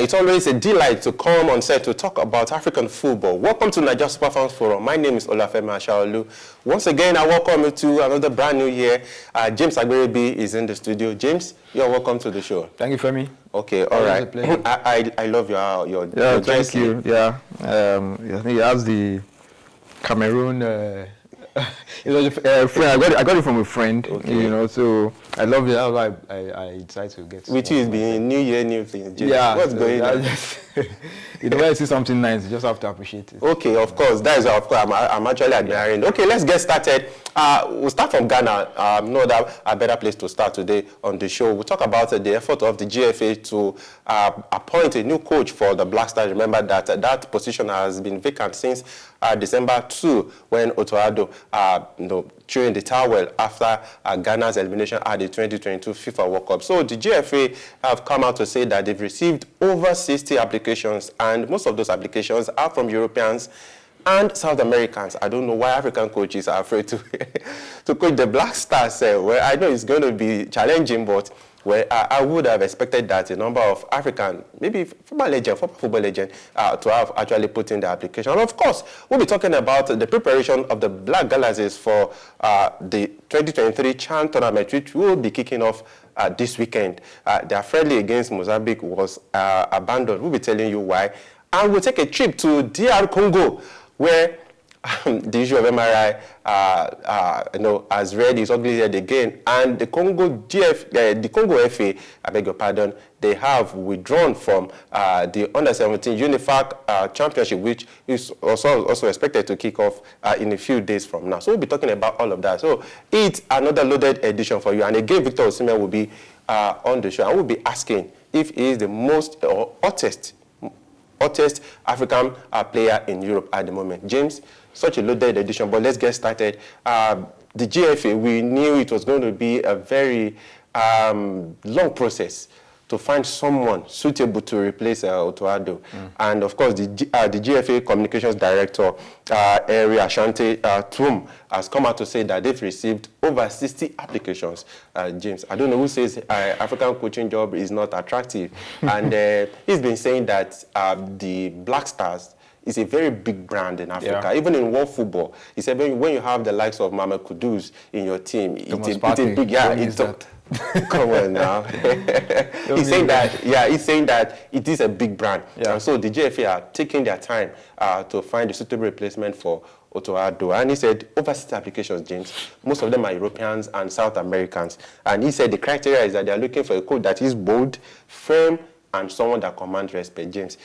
it's always a delight to come on set to talk about African football. Welcome to Nigeria Super Fans Forum. My name is Olafemi Ashaolu. Once again, I welcome you to another brand new year. James Agberebi is in the studio. James, you're welcome to the show. Thank you, Femi. Okay, all right. I love your thank jersey. you. Yeah, I think it has the Cameroon. It was a friend. I got it from a friend. Okay. You know, so I love it. That's why I decided to get. With you, it's been New Year, new things. James. Yeah, what's going on? You know, when I see something nice, you just have to appreciate it. Okay, of course. That is, of course, I'm actually admiring. Okay, let's get started. We'll start from Ghana. No doubt a better place to start today on the show. We'll talk about the effort of the GFA to appoint a new coach for the Black Stars. Remember that that position has been vacant since December 2, when Otto Addo threw in the towel after Ghana's elimination at the 2022 FIFA World Cup. So the GFA have come out to say that they've received over 60 applications, and most of those applications are from Europeans and South Americans. I don't know why African coaches are afraid to coach the Black Stars. Well, I know it's going to be challenging, but I would have expected that a number of African, maybe former football legend, to have actually put in the application. And of course, we'll be talking about the preparation of the Black Galaxies for the 2023 CHAN tournament, which will be kicking off this weekend. Their friendly against Mozambique was abandoned. We'll be telling you why. And we'll take a trip to DR Congo, where the issue of MRI, has read its ugly head again, and the Congo FA, I beg your pardon, they have withdrawn from the Under-17 UNIFAC Championship, which is also expected to kick off in a few days from now. So we'll be talking about all of that. So it's another loaded edition for you, and again, Victor Osimhen will be on the show, and we'll be asking if he is the most or hottest African player in Europe at the moment. James, such a loaded edition, but let's get started. The GFA, we knew it was going to be a very long process to find someone suitable to replace Otto Addo. And of course, the GFA Communications Director, Eri Ashanti Tum, has come out to say that they've received over 60 applications. James, I don't know who says African coaching job is not attractive. And he's been saying that the Black Stars is a very big brand in Africa, even in world football. He said when you have the likes of Mama Kudus in your team, it's a big, come on now. He's saying that it is a big brand. Yeah. And so the GFA are taking their time to find a suitable replacement for Otto Addo. And he said over 60 applications, James. Most of them are Europeans and South Americans. And he said the criteria is that they are looking for a coach that is bold, firm, and someone that commands respect, James.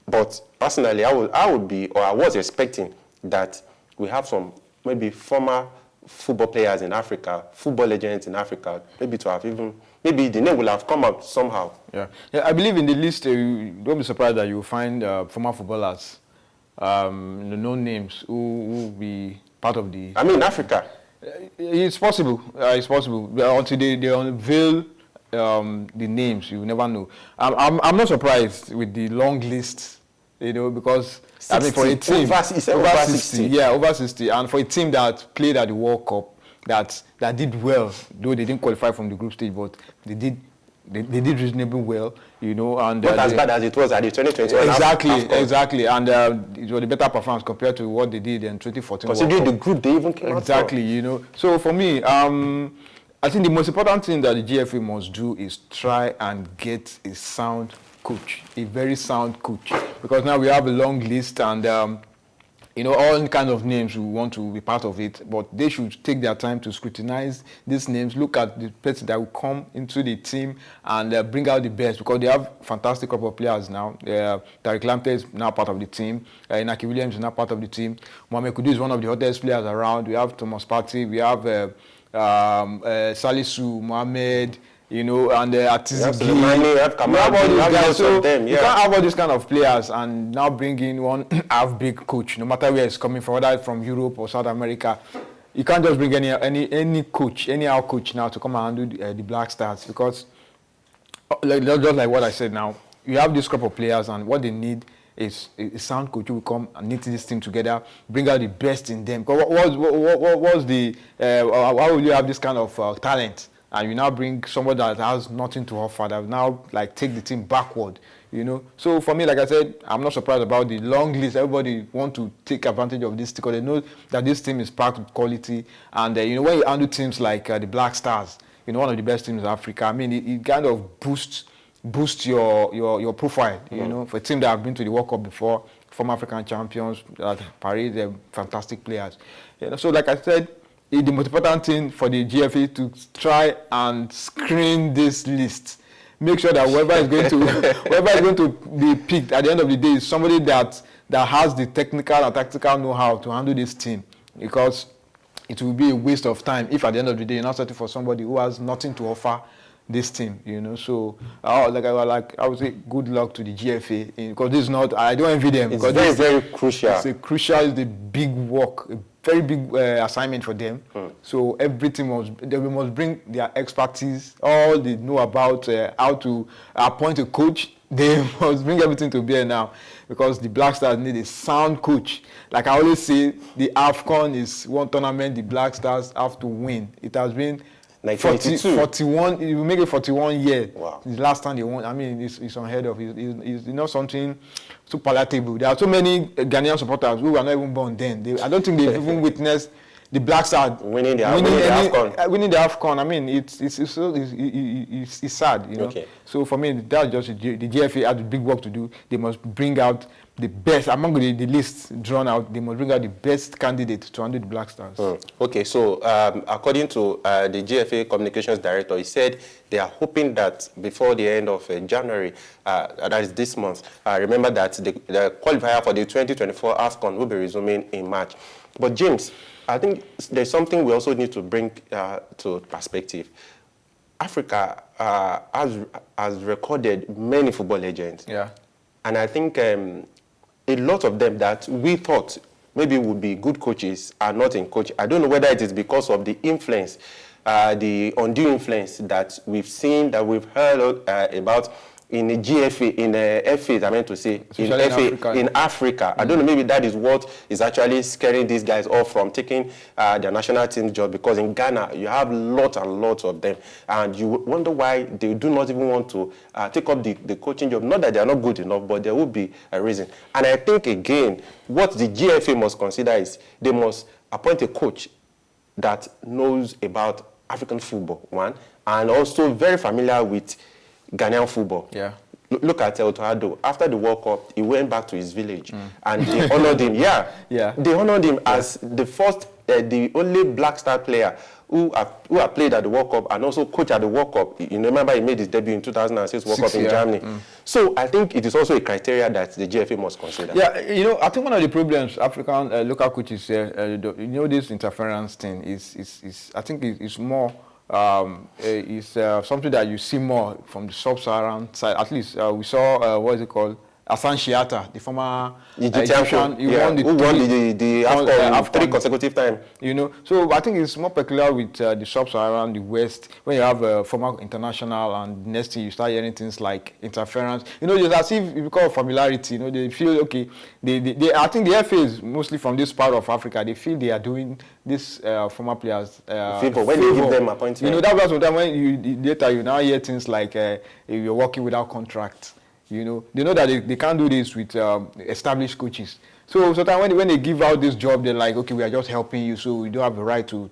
But personally, I was expecting that we have some maybe former football players in Africa, football legends in Africa, maybe maybe the name will have come up somehow. Yeah, I believe in the list, you don't be surprised that you'll find former footballers, no names, who will be part of the... I mean, Africa. It's possible, until they unveil the names, you never know. I'm not surprised with the long list, because 60, I mean for a team over 60. Yeah, over 60, and for a team that played at the World Cup, that did well, though they didn't qualify from the group stage, but they did reasonably well, and not as bad as it was at the 2021. Exactly, and it was a better performance compared to what they did in 2014. Considering the group they even came out from. So for me, I think the most important thing that the GFA must do is try and get a sound coach, a very sound coach, because now we have a long list and all kinds of names who want to be part of it, but they should take their time to scrutinize these names, look at the person that will come into the team and bring out the best, because they have fantastic couple of players now. Tariq Lamptey is now part of the team. Inaki Williams is now part of the team. Mohamed Kudus is one of the hottest players around. We have Thomas Partey. We have Salisu, Mohamed, and Atizi. You can't have all these kind of players and now bring in one half-big coach, no matter where it's coming from, whether it's from Europe or South America. You can't just bring any coach, anyhow coach now to come and handle the Black Stars, because just like what I said now, you have this group of players and what they need is a sound coach who will come and knit this team together, bring out the best in them. Because how will you have this kind of talent and you now bring someone that has nothing to offer, that will now take the team backward? So for me, like I said, I'm not surprised about the long list. Everybody want to take advantage of this because they know that this team is packed with quality. And when you handle teams like the Black Stars, one of the best teams in Africa, I mean, it kind of boosts your profile. For a team that have been to the World Cup before, former African champions, Paris, they're fantastic players. So like I said, the most important thing for the GFA to try and screen this list. Make sure that whoever is going to be picked at the end of the day is somebody that has the technical and tactical know-how to handle this team, because it will be a waste of time if at the end of the day you're not searching for somebody who has nothing to offer this team. So I would say good luck to the GFA, because this is not, I don't envy them. It's very, very crucial. It's a big work, a very big assignment for them. So everything they must bring their expertise, all they know about how to appoint a coach. They must bring everything to bear now, because the Black Stars need a sound coach. Like I always say, the AFCON is one tournament the Black Stars have to win. It has been 41, it will make it 41 years. Wow. The last time they won, I mean, it's unheard of. It's not something so palatable. There are so many Ghanaian supporters who were not even born then. I don't think they've even witnessed the Black Stars winning the AFCON. Winning the AFCON. I mean, it's sad, Okay. So for me, that's just the GFA has big work to do. They must bring out the best among the list drawn out. They must bring out the best candidate to handle the Black Stars. Okay, so according to the GFA communications director, he said they are hoping that before the end of January, that is this month, remember that the qualifier for the 2024 AFCON will be resuming in March. But James, I think there's something we also need to bring to perspective. Africa has recorded many football legends. Yeah. And I think a lot of them that we thought maybe would be good coaches are not in coach. I don't know whether it is because of the influence, the undue influence that we've seen, that we've heard about in the GFA, in the FA, I meant to say, in Africa. I don't know, maybe that is what is actually scaring these guys off from taking their national team job, because in Ghana, you have lots and lots of them. And you wonder why they do not even want to take up the coaching job. Not that they are not good enough, but there will be a reason. And I think, again, what the GFA must consider is they must appoint a coach that knows about African football, one, and also very familiar with Ghanaian football. Yeah. Look at El Torado. After the World Cup, he went back to his village and they honored him. Yeah. They honored him as the first, the only Black Star player who have played at the World Cup and also coached at the World Cup. You remember he made his debut in 2006 World Cup in Germany. So I think it is also a criteria that the GFA must consider. Yeah, I think one of the problems African local coaches this interference thing is I think it's more. Is something that you see more from the sub-Saharan side. At least we saw what is it called? Hassan Shiata, the former Egyptian, who won the AFCON 3 consecutive times. So I think it's more peculiar with the sub-Saharan, the West, when you have a former international, and next thing you start hearing things like interference. Just as if because of familiarity, they feel okay. I think the FA is mostly from this part of Africa. They feel they are doing this former players favor when they give them appointment. That was sometimes when later you now hear things like you're working without contract. They know that they can't do this with established coaches. So sometimes when they give out this job, they're like, okay, we are just helping you, so we don't have the right to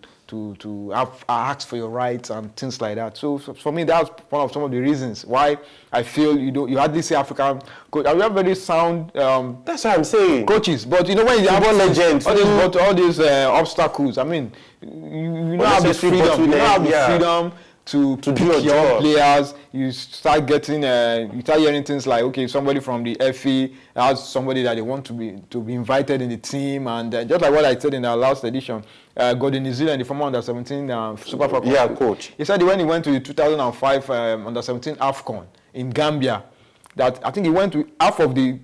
ask for your rights and things like that. So for me, that's one of some of the reasons why I feel you hardly see African coach. I have very sound. That's what I'm saying. Coaches, but when you have legends, all these obstacles. I mean, you don't have the freedom. You don't have the freedom to pick your players. You start getting, you start hearing things like, okay, somebody from the FA has somebody that they want to be invited in the team, and just like what I said in our last edition, Gordon New Zealand, the former under-17 Super Falcons coach. He said when he went to the 2005 under-17 AFCON in Gambia, that I think he went to half of the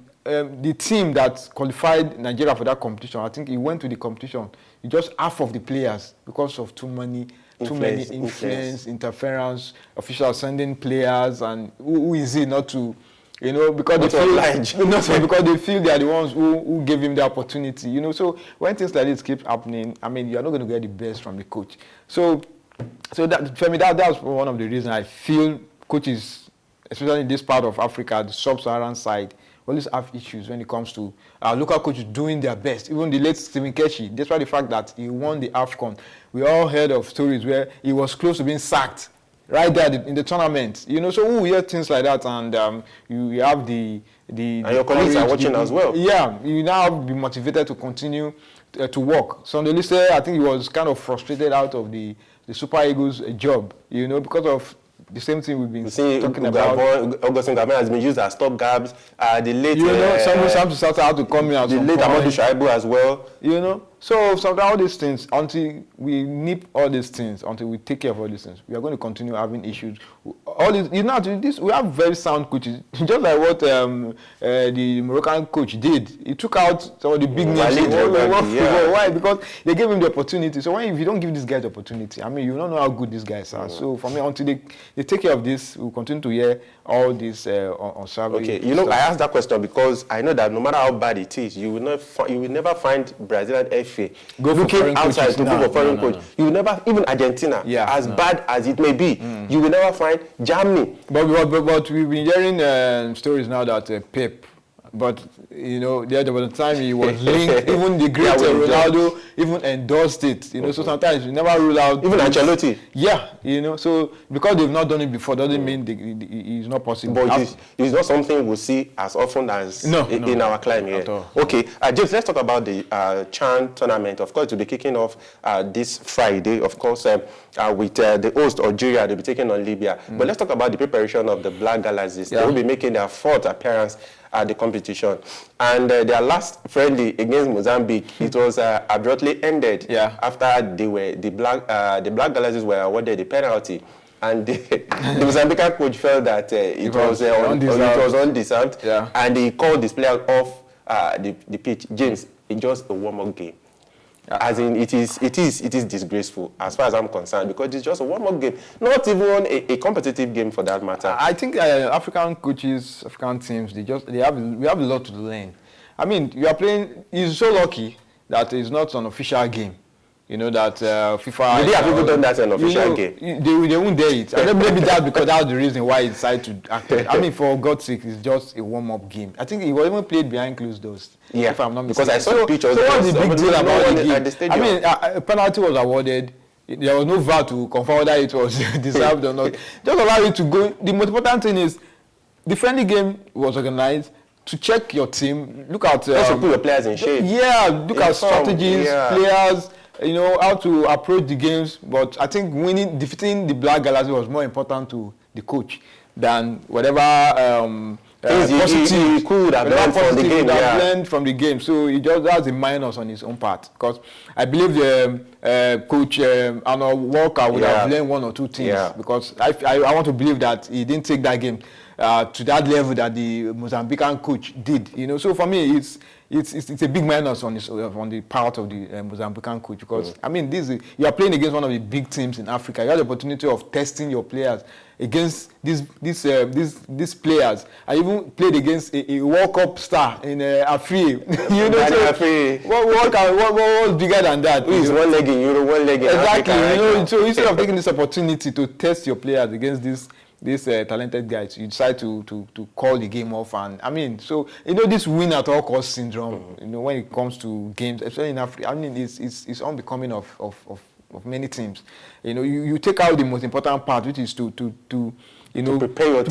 team that qualified Nigeria for that competition. I think he went to the competition, just half of the players because of too many influence, interference, officials sending players, and who is he not to, because they feel they are the ones who gave him the opportunity, So when things like this keep happening, I mean, you're not going to get the best from the coach. So that for me, that's one of the reasons I feel coaches especially in this part of Africa, the sub-Saharan side, always have issues when it comes to local coaches doing their best. Even the late Stephen Keshi, despite the fact that he won the AFCON, we all heard of stories where he was close to being sacked right there in the tournament. So we hear things like that, and you have the and your colleagues are watching as well. Yeah, you now be motivated to continue to work. So on the list, I think he was kind of frustrated out of the Super Eagles job, because of the same thing we've been talking about. Augustine Gabriel has been used as stopgaps. The late, someone have to start out to come in as the late Amadou Shaibu as well. So sometimes all these things, until we nip all these things, until we take care of all these things, we are going to continue having issues. All these, we have very sound coaches, just like what the Moroccan coach did. He took out some of the big names. Why? Because they gave him the opportunity. So if you don't give this guy the opportunity, you don't know how good these guys are. So for me, until they take care of this, we'll continue to hear all this on survey. Okay, I asked that question because I know that no matter how bad it is, you will never find Brazilian FA looking outside to go for foreign coach. You will never, even Argentina, bad as it may be, you will never find Germany. But we've been hearing stories now that Pep, but there was a time he was linked, even the great Ronaldo even endorsed it. So sometimes you never rule out. Even Ancelotti. Yeah, so because they've not done it before doesn't mean it's not possible. But it's not something we'll see as often as in our climate here. Okay, James, let's talk about the CHAN tournament. Of course, it will be kicking off this Friday. Of course, with the host Algeria, they'll be taking on Libya. But let's talk about the preparation of the Black Galaxies. They will be making their 4th appearance at the competition, and their last friendly against Mozambique, it was abruptly ended after the Black Galaxies were awarded the penalty, and the Mozambican coach felt that it was undeserved, and he called this player off the pitch. James, in just a warm-up game. As in, it is disgraceful as far as I'm concerned, because it's just a warm-up game, not even a competitive game for that matter. I think African coaches, African teams, we have a lot to learn. You are playing. He's so lucky that it's not an official game. That FIFA. Maybe have people done that in an official game? They won't dare it. And maybe that's because that's the reason why he decided to act. For God's sake, it's just a warm-up game. I think he was even played behind closed doors. Yeah, if I'm not mistaken. Because I saw pictures. So what's the big deal about the game? A penalty was awarded. There was no vow to confirm whether it was deserved or not. Just allow it to go. The most important thing is the friendly game was organized to check your team. Look at just to put your players in shape. Yeah, look at strategies, players. How to approach the games. But I think defeating the Black Galaxies was more important to the coach than whatever positive he could have learned from the game. So he just has a minus on his own part, because I believe the coach Arnold Walker would have learned 1 or 2 things, because I want to believe that he didn't take that game to that level that the Mozambican coach did. So for me, it's a big minus on the part of the Mozambican coach, because you are playing against one of the big teams in Africa. You have the opportunity of testing your players against these players. I even played against a World Cup star in Afri. What was bigger than that? Who is one leg in Euro, one leg in Africa? Exactly. So instead of taking this opportunity to test your players against these talented guys, you decide to call the game off. And so this win at all cost syndrome, when it comes to games, especially in Africa, it's unbecoming of many teams. You take out the most important part, which is to prepare your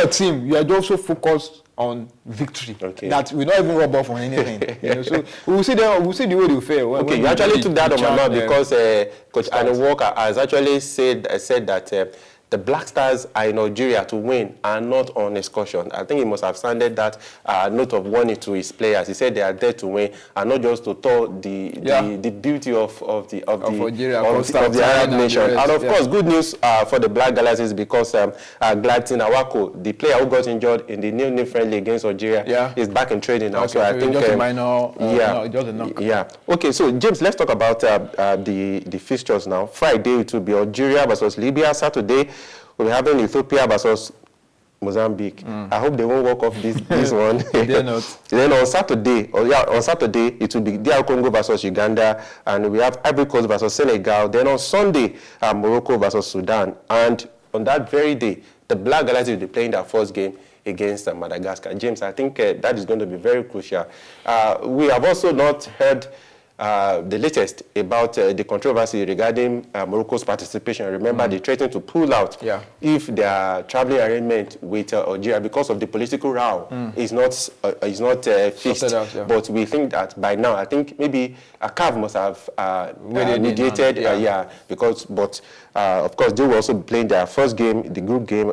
team. You are also focused on victory. That will not even rub off on anything. So we'll see the way they fare. You actually took that on my mouth, because Coach Arnold Walker has actually said that the Black Stars are in Algeria to win and not on excursion. I think he must have sounded that note of warning to his players. He said they are there to win and not just to tell the beauty of the Arab nation. And of course, good news for the Black Galaxies, because Gladson Awako, the player who got injured in the new friendly against Algeria, is back in training now. So I think just a minor, just a knock. Yeah. Okay. So James, let's talk about the fixtures now. Friday it will be Algeria versus Libya. Saturday we'll be having Ethiopia versus Mozambique. I hope they won't walk off this one. They're not. Then on Saturday it will be DR Congo versus Uganda, and we have Ivory Coast versus Senegal. Then on Sunday, Morocco versus Sudan, and on that very day, the Black Galaxies will be playing their first game against Madagascar. James, I think that is going to be very crucial. We have also not heard the latest about the controversy regarding Morocco's participation. Remember, they threatened to pull out if their traveling arrangement with Algeria, because of the political row, is not fixed. Out, But we think that by now, I think maybe a CAF must have mediated, but of course, they will also be playing their first game, the group game,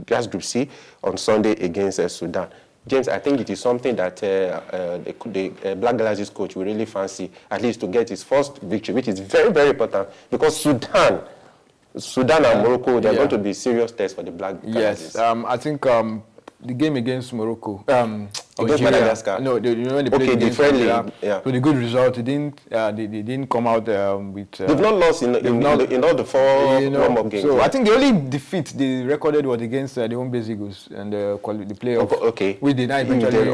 that's Group C, on Sunday against Sudan. James, I think it is something that the Black Galaxies coach will really fancy, at least to get his first victory, which is very, very important, because Sudan and Morocco, they're going to be serious tests for the Black Galaxies. Yes, I think the game against Morocco, against Madagascar. No, they played against friendly. So the good result, they didn't come out with. They've not lost in all the four warm-up games. So I think the only defeat they recorded was against the home base Eagles and the playoff, which they not eventually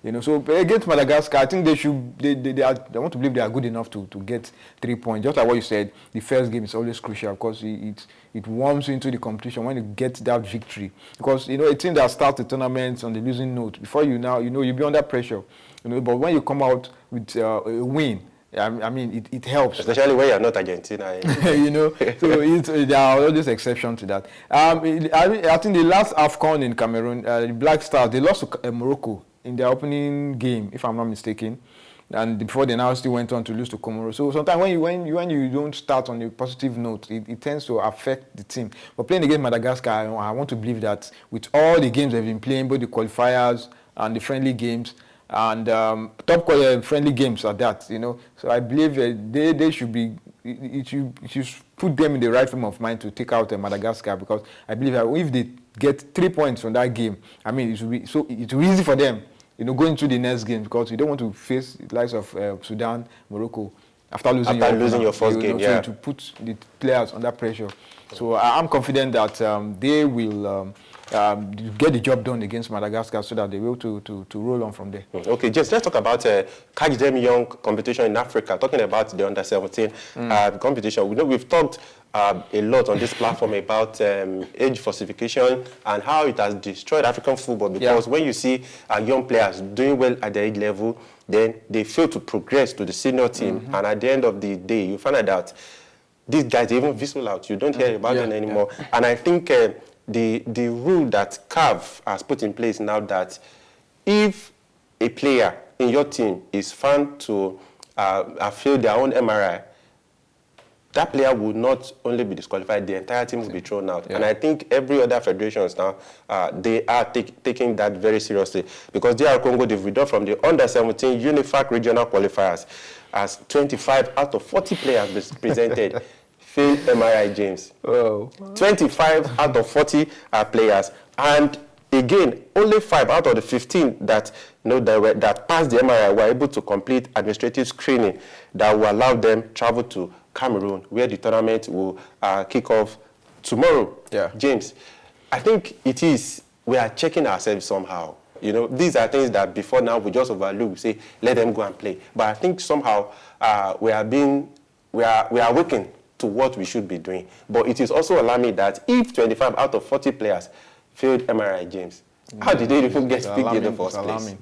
win. So against Madagascar, I think they want to believe they are good enough to get 3 points. Just like what you said, the first game is always crucial because it warms you into the competition when you get that victory. Because a team that starts the tournament on the losing note, before you'll be under pressure. But when you come out with a win, I mean, it helps. Especially when you're not Argentina. So there are always exceptions to that. I think the last AFCON in Cameroon, the Black Stars, they lost to Morocco in their opening game, if I'm not mistaken. And before they now still went on to lose to Comoros. So sometimes when you don't start on a positive note, it tends to affect the team. But playing against Madagascar, I want to believe that with all the games they've been playing, both the qualifiers and the friendly games, and top friendly games at that, So I believe they should be. It should put them in the right frame of mind to take out Madagascar, because I believe that if they get 3 points from that game, I mean, it will be easy for them. Going to the next game, because you don't want to face the likes of Sudan, Morocco, after losing your first game, So to put the players under pressure. So I'm confident that they will get the job done against Madagascar, so that they will to roll on from there. Okay, just let's talk about Catch Them Young competition in Africa. Talking about the under-17 competition, we've talked a lot on this platform about age falsification and how it has destroyed African football, because when you see young players doing well at the age level, then they fail to progress to the senior team, and at the end of the day, you find out that these guys even whistle out. You don't hear about them anymore. And I think the rule that CAF has put in place now, that if a player in your team is found to have failed their own MRI, that player will not only be disqualified, the entire team will be thrown out. And I think every other federations now, they are taking that very seriously, because DR Congo, they've withdrawn from the under-17 UNIFAC regional qualifiers as 25 out of 40 players presented failed MRI, James. 25 out of 40 players. And again, only 5 out of the 15 that passed the MRI were able to complete administrative screening that will allow them travel to Cameroon, where the tournament will kick off tomorrow. James, I think we are checking ourselves somehow. These are things that before now we just overlook, we say, let them go and play. But I think somehow we are working to what we should be doing. But it is also alarming that if 25 out of 40 players failed MRI, James, how did they even get picked in the first place?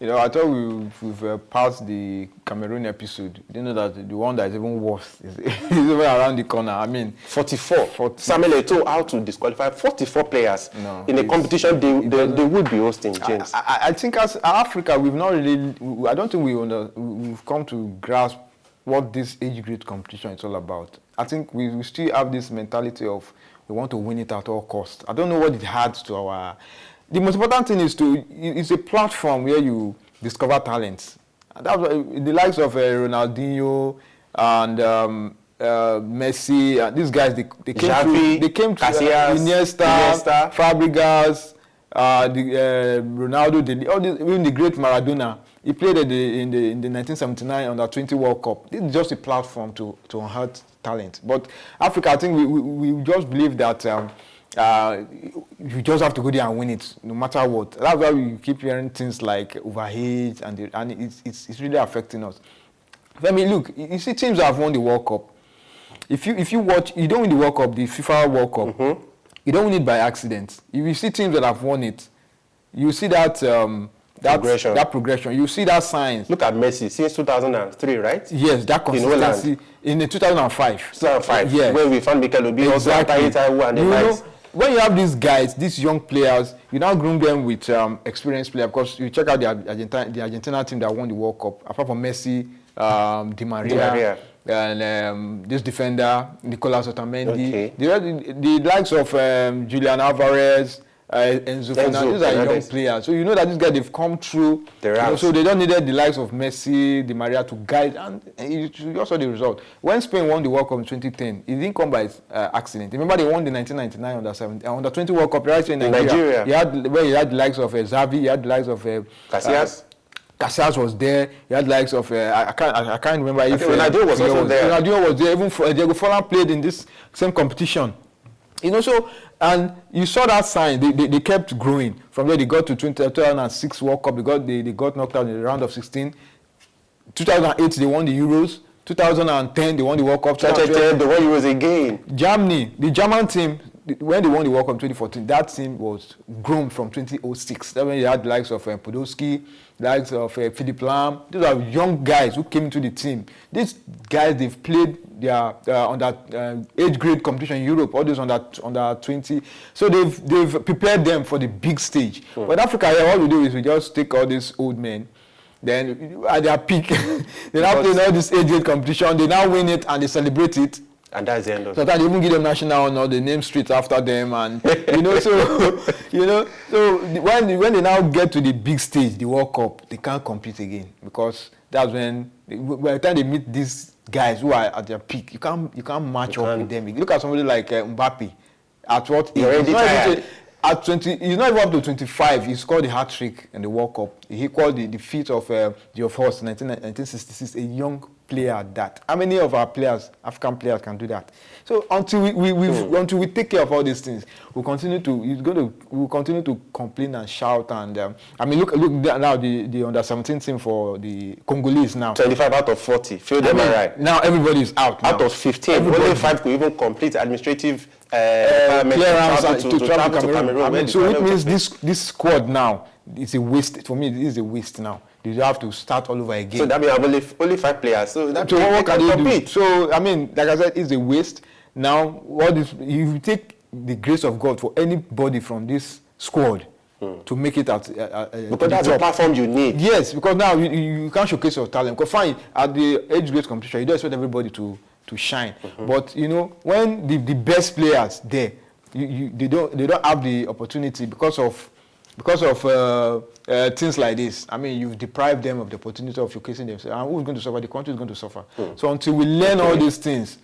I thought we've passed the Cameroon episode. You know that the one that is even worse is even around the corner. I mean, 44. Samuel Eto'o, how to disqualify 44 players in a competition they would be hosting, James. I think as Africa, we've not really. I don't think we've come to grasp what this age grade competition is all about. I think we still have this mentality of we want to win it at all costs. I don't know what it adds to our. The most important thing is it's a platform where you discover talents. And that's the likes of Ronaldinho and Messi, and these guys, they came to Iniesta, Fabregas, Ronaldo, even the great Maradona. He played in the 1979 Under-20 World Cup. This is just a platform to enhance talent. But Africa, I think we just believe that you just have to go there and win it, no matter what. That's why we keep hearing things like overage, and it's really affecting us. I mean, look, you see teams that have won the World Cup. If you watch, you don't win the World Cup, the FIFA World Cup. You don't win it by accident. If you see teams that have won it, you see that progression. You see that signs. Look at Messi since 2003, right? Yes, that consistency in 2005. 2005, yes. When we found Mikel Obi, exactly. and the likes. When you have these guys, these young players, you now groom them with experienced players. Because you check out the Argentina team that won the World Cup. Apart from Messi, Di Maria. And this defender, Nicolas Otamendi, the likes of Julian Alvarez, Enzo Fernandez, these are young players. So you know that these guys, they've come through. So they don't need the likes of Messi, Di Maria to guide. And you also the result. When Spain won the World Cup in 2010, it didn't come by accident. Remember they won the 1999 under 20 World Cup right in Nigeria. You had the likes of Xavi, you had the likes of Casillas. Casillas was there. You had the likes of I can't remember if Ronaldo was also there. Ronaldo was there. Even Diego Forlan played in this same competition. You know, so and you saw that sign. They kept growing. From there, they got to 2006 World Cup. They got knocked out in the round of 16. 2008 they won the Euros. 2010 they won the World Cup. 2010 they won Euros again. Germany, the German team, when they won the World Cup in 2014, that team was grown from 2006. That when they had the likes of Podolski, the likes of Philipp Lahm. These are young guys who came into the team. These guys, they've played their on that age grade competition in Europe, all those under 20. So they've prepared them for the big stage. But Africa, all we do is we just take all these old men. Then at their peak, they now play all this age grade competition. They now win it and they celebrate it. And that's the end of it. Sometimes they even give them national honor, they name streets after them, and so when they now get to the big stage, the World Cup, they can't compete again because that's when by the time they meet these guys who are at their peak, you can't match up with them. You look at somebody like Mbappe, at what age? You're already tired. At 20, he's not even up to 25. He scored the hat trick in the World Cup. He equaled the feat of Geoff Hurst in 1966. A young player at that. How many of our players, African players, can do that? So until until we take care of all these things, we'll continue to complain and shout. And look now the under 17 team for the Congolese now. 25 out of 40. Feel them right. Now everybody is out. Out of 15, only 5 could even complete administrative clearance to travel to Cameroon. So it means this squad now is a waste. For me, it is a waste now. You have to start all over again. So that means only 5 players. So that what can they do? So like I said, it's a waste. Now, if you take the grace of God for anybody from this squad to make it at because that's the platform you need. Yes, because now you can't showcase your talent. Because fine, at the age grade competition, you don't expect everybody to shine. But when the best players there, they don't have the opportunity because of things like this. You've deprived them of the opportunity of showcasing themselves. And who's going to suffer? The country is going to suffer. So until we learn all these things,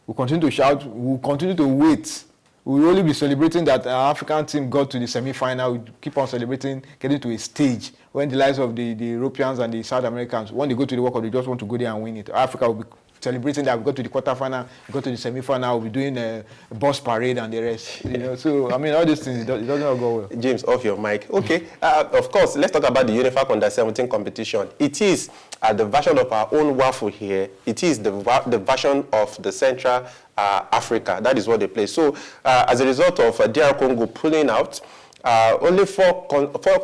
we'll continue to shout, we'll continue to wait. We'll only be celebrating that our African team got to the semi-final. We keep on celebrating, getting to a stage when the likes of the Europeans and the South Americans, when they go to the World Cup, they just want to go there and win it. Africa will be celebrating that we got to the quarterfinal, we got to the semi-final, we'll be doing a bus parade and the rest. So all these things, it doesn't all go well. James, off your mic. Okay, of course, let's talk about the UNIFAC Under-17 competition. It is the version of our own waffle here. It is the version of the Central Africa. That is what they play. So as a result of DR Congo pulling out, only four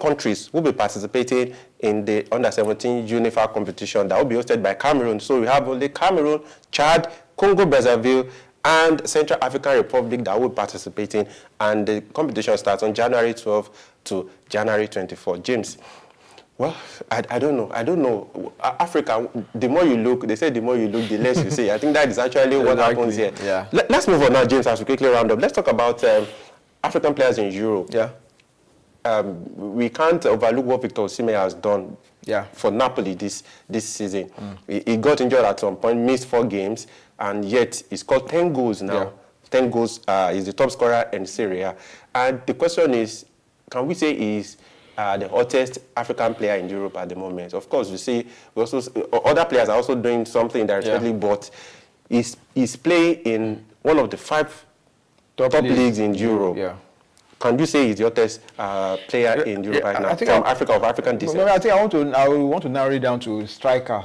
countries will be participating in the Under-17 UNIFAC competition that will be hosted by Cameroon. So we have only Cameroon, Chad, Congo, Brazzaville, and Central African Republic that will be participating. And the competition starts on January 12 to January 24. James, well, I don't know. Africa, the more you look, they say the more you look, the less you see. I think that is actually what happens here. Yeah. Let's move on now, James, as we quickly round up. Let's talk about African players in Europe. Yeah. We can't overlook what Victor Osimhen has done for Napoli this season. He got injured at some point, missed 4 games, and yet he scored 10 goals now. 10 goals, he's the top scorer in Serie A. And the question is, can we say he's the hottest African player in Europe at the moment? Of course, we also other players are also doing something directly, but he's playing in one of the 5 top leagues in Europe. Yeah. Can you say he's the hottest player in Europe right now from Africa, of African descent? I think I want to narrow it down to striker.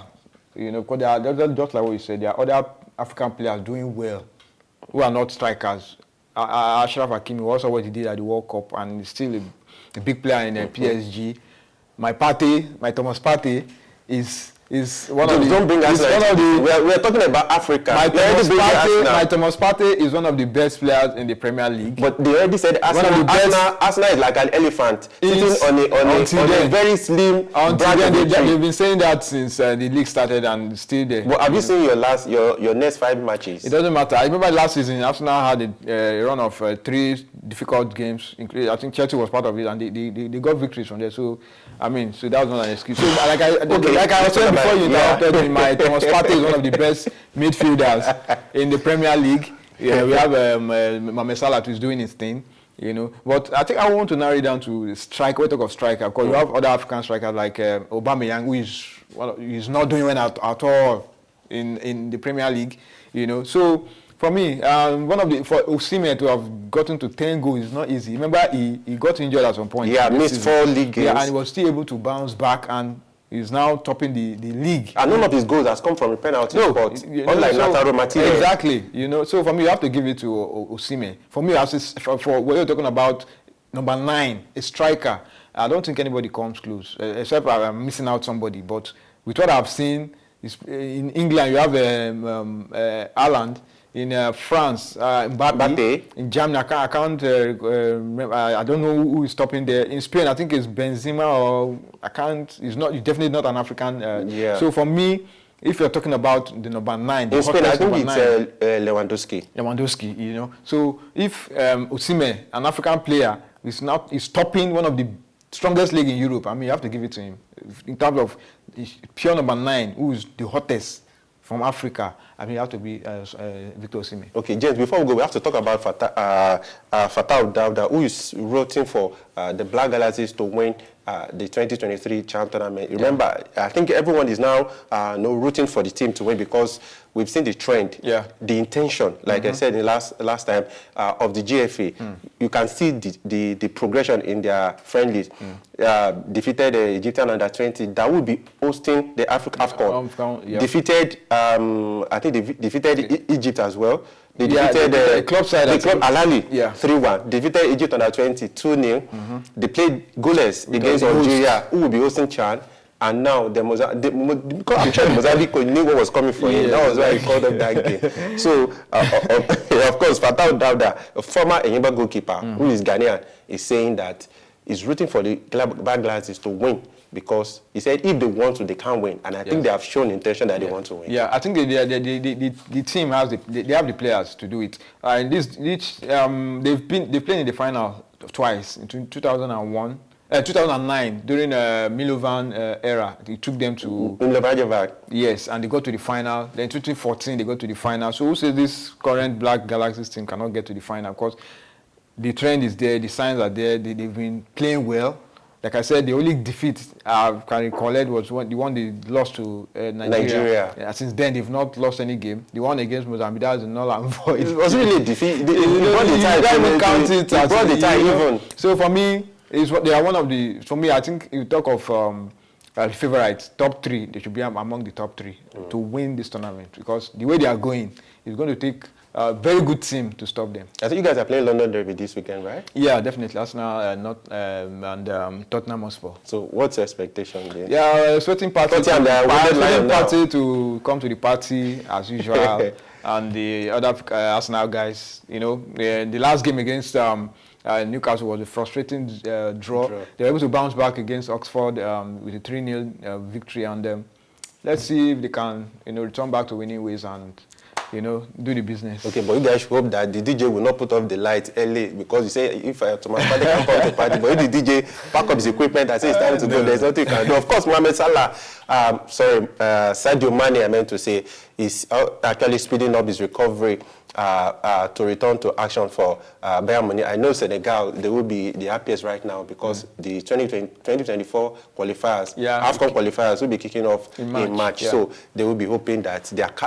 Because there are, just like what you said, there are other African players doing well who are not strikers. Ashraf Hakimi, also what he did at the World Cup, and he's still a big player in PSG. My Thomas Partey is one of the. Don't bring us like we're talking about Africa. My Thomas Partey is one of the best players in the Premier League. But they already said Arsenal is like an elephant sitting on a very slim. They've been saying that since the league started and still there. But have you seen your next 5 matches? It doesn't matter. I remember last season Arsenal had a run of 3 difficult games, including I think Chelsea was part of it, and they got victories from there. So I mean, so that was not an excuse. So like I was saying before you interrupted me, my Thomas Partey is one of the best midfielders in the Premier League. Yeah, we have Mohamed Salah who is doing his thing, you know. But I think I want to narrow it down to striker. We talk of striker because you have other African strikers like Aubameyang, who is not doing well at all in the Premier League, you know. So for me, for Osimhen to have gotten to 10 goals is not easy. Remember, he got injured at some point. Yeah, missed 4 league games. Yeah, and he was still able to bounce back, and he's now topping the league. And none of his goals has come from a penalty spot, unlike Lautaro Martinez. Exactly, you know. So for me, you have to give it to Osimhen. For me, for what you're talking about, number 9, a striker. I don't think anybody comes close, except I'm missing out somebody. But with what I've seen, in England you have Haaland. In France, Mbappe. In Germany, I can't remember. I don't know who is stopping there. In Spain, I think it's Benzema, or I can't. He's definitely not an African. So for me, if you're talking about the number 9, in Spain, I think it's Lewandowski. Lewandowski, you know. So if Osimhen, an African player, is topping one of the strongest league in Europe, I mean, you have to give it to him. In terms of pure number 9, who is the hottest from Africa, I mean, you have to be Victor Osimhen. Okay, James, before we go, we have to talk about Fatal Dawda, who is rooting for the Black Galaxies to win the 2023 Champ Tournament. Remember, I think everyone is now rooting for the team to win because we've seen the trend, the intention, like I said in last time, of the GFA. You can see the progression in their friendlies. Defeated the Egyptian under-20 that will be hosting the AFCON. Defeated, I think they defeated Egypt as well. They defeated the club side, the club Al-Ahly 3-1. Defeated Egypt under-20 2-0. They played goalless against Algeria, who will be hosting Chan. And now because I'm sure Mozambique knew what was coming for him. That was why he called up that game. So of course, Fatal Dawda, a former Enyimba goalkeeper who is Ghanaian, is saying that he's rooting for the Black Galaxies to win. Because he said if they want to, they can win, and I think they have shown intention that they want to win. Yeah, I think the team have the players to do it. And they've played in the final twice in 2001, 2009 during Milovan era. They took them to Milovan. Yes, and they got to the final. Then in 2014 they got to the final. So who says this current Black Galaxies team cannot get to the final? Of course, the trend is there, the signs are there. They've been playing well. Like I said, the only defeat I can recollect was the one they lost to Nigeria. Yeah, since then, they've not lost any game. The one against Mozambique, that was a null and void. It was really a defeat. They brought the tie even. So for me, they are one of the. For me, I think you talk of favorites, top 3. They should be among the top 3 to win this tournament because the way they are going is going to take a very good team to stop them. I think you guys are playing London Derby this weekend, right? Yeah, definitely. Arsenal and Tottenham Hotspur. So what's your expectation there? Yeah, expecting party to come to the party as usual. And the other Arsenal guys, you know, the last game against Newcastle was a frustrating draw. They were able to bounce back against Oxford with a 3-0 victory, and let's see if they can, return back to winning ways and do the business. Okay, but you guys should hope that the DJ will not put off the lights early because you say if Thomas Partey can come to the party, but if the DJ pack up his equipment and say it's time to go, there's nothing you can do. Of course, Mohamed Salah, Sadio Mane, I meant to say, is actually speeding up his recovery to return to action for Bayern Munich. I know Senegal, they will be the happiest right now because the 2024 qualifiers, AFCON qualifiers, will be kicking off in March. Yeah. So they will be hoping that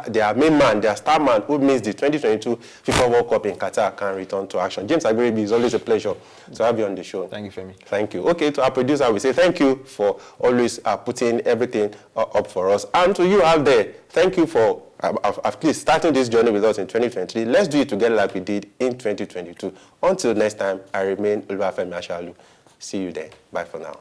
their main man, their star man, who missed the 2022 FIFA World Cup in Qatar, can return to action. James Agberebi, it's always a pleasure to have you on the show. Thank you, Femi. Thank you. Okay, to our producer, we say thank you for always putting everything up for us. And to you out there, thank you for at least starting this journey with us in 2023. Let's do it together like we did in 2022. Until next time, I remain Olúwafẹ́mi Ashalu. See you then. Bye for now.